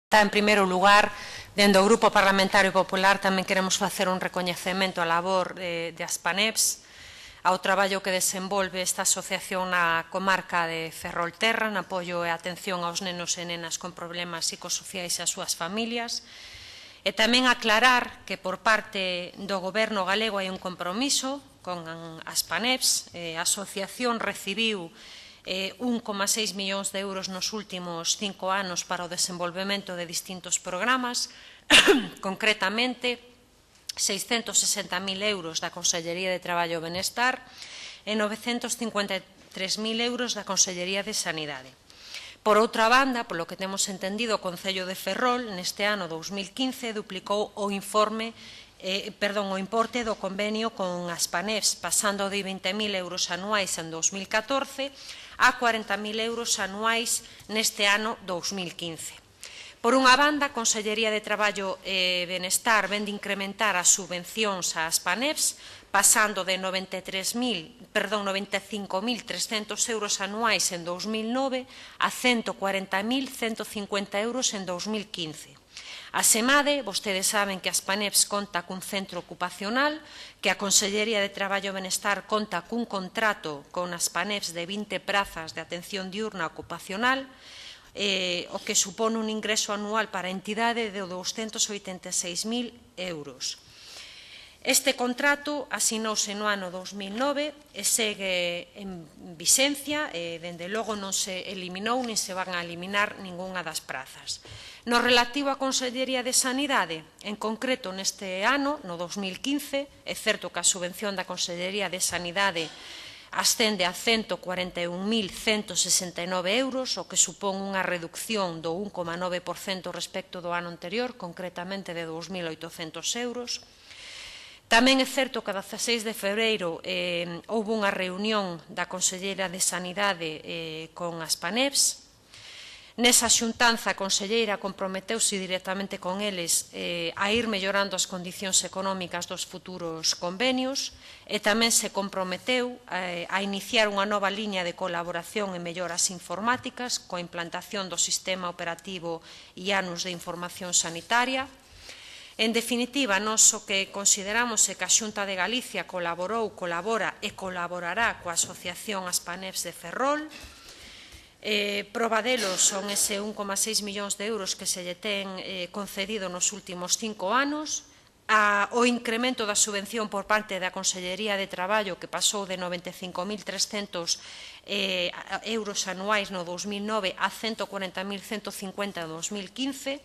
En primeiro lugar, dende o Grupo Parlamentario Popular tamén queremos facer un recoñecemento á labor de Aspaneps, ao traballo que desenvolve esta asociación na comarca de Ferrolterra, en apoio e atención aos nenos e nenas con problemas psicosociais e as súas familias, e tamén aclarar que por parte do Goberno galego hai un compromiso con Aspaneps. A asociación recibiu 1,6 millóns de euros nos últimos 5 anos para o desenvolvemento de distintos programas, concretamente 660.000 euros da Consellería de Traballo e Benestar e 953.000 euros da Consellería de Sanidade. Por outra banda, polo que temos entendido, o Concello de Ferrol neste ano 2015 duplicou o importe do convenio con Aspaneps, pasando de 20.000 euros anuais en 2014 a 40.000 euros anuais neste ano 2015. Por unha banda, a Consellería de Traballo e Benestar vén de incrementar as subvencións a Aspaneps, pasando de 95.300 euros anuais en 2009 a 140.150 euros en 2015. Asemade, vostedes saben que Aspaneps conta cun centro ocupacional, que a Consellería de Traballo e Benestar conta cun contrato con Aspaneps de 20 prazas de atención diurna ocupacional, o que supón un ingreso anual para a entidade de 286.000 euros. Este contrato asinouse no ano 2009 e segue en vixencia e, dende logo, non se eliminou nin se van a eliminar ningunha das prazas. No relativo á Consellería de Sanidade, en concreto neste ano, no 2015, é certo que a subvención da Consellería de Sanidade ascende a 141.169 euros, o que supón unha reducción do 1,9% respecto do ano anterior, concretamente de 2.800 euros. Tamén é certo que a 16 de febreiro houve unha reunión da Conselleira de Sanidade con Aspaneps. Nesa xuntanza, a conselleira comprometeuse directamente con eles a ir mellorando as condicións económicas dos futuros convenios e tamén se comprometeu a iniciar unha nova liña de colaboración en melloras informáticas coa implantación do sistema operativo IANUS de información sanitaria. En definitiva, nós o que consideramos é que a Xunta de Galicia colaborou, colabora e colaborará coa Asociación Aspaneps de Ferrol. Proba delos son ese 1,6 millóns de euros que se lle ten concedido nos últimos 5 anos, o incremento da subvención por parte da Consellería de Traballo, que pasou de 95.300 euros anuais no 2009 a 140.150 no 2015,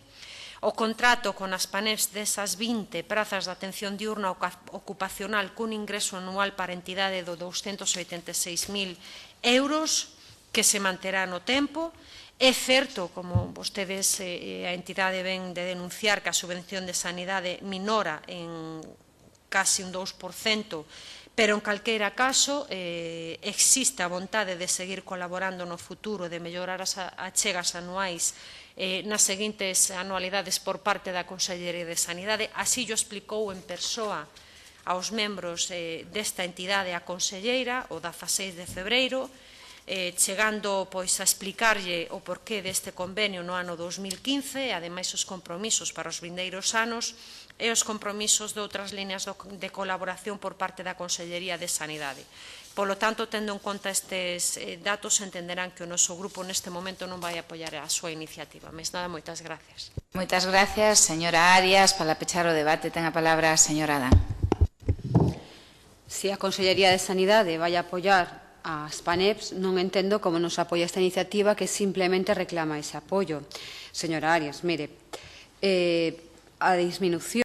o contrato con Aspaneps desas 20 prazas de atención diurna ocupacional cun ingreso anual para a entidade de 286.000 euros, que se manterá no tempo. É certo, como vostedes, a entidade ven de denunciar, que a subvención de sanidade minora en casi un 2%, pero en calqueira caso existe a vontade de seguir colaborando no futuro, de mellorar as achegas anuais nas seguintes anualidades por parte da Consellería de Sanidade. Así o explicou en persoa aos membros desta entidade a conselleira o 16 de febreiro, chegando a explicarlle o porqué deste convenio no ano 2015 e, ademais, os compromisos para os vindeiros anos e os compromisos de outras liñas de colaboración por parte da Consellería de Sanidade. Polo tanto, tendo en conta estes datos, entenderán que o noso grupo neste momento non vai apoiar a súa iniciativa. Máis nada, moitas gracias. Moitas gracias, señora Arias. Para pechar o debate, ten a palabra a señora Adán. Se a Consellería de Sanidade vai apoiar a Aspaneps, non entendo como nos apoia esta iniciativa que simplemente reclama ese apoio. Señora Arias, mire, a disminución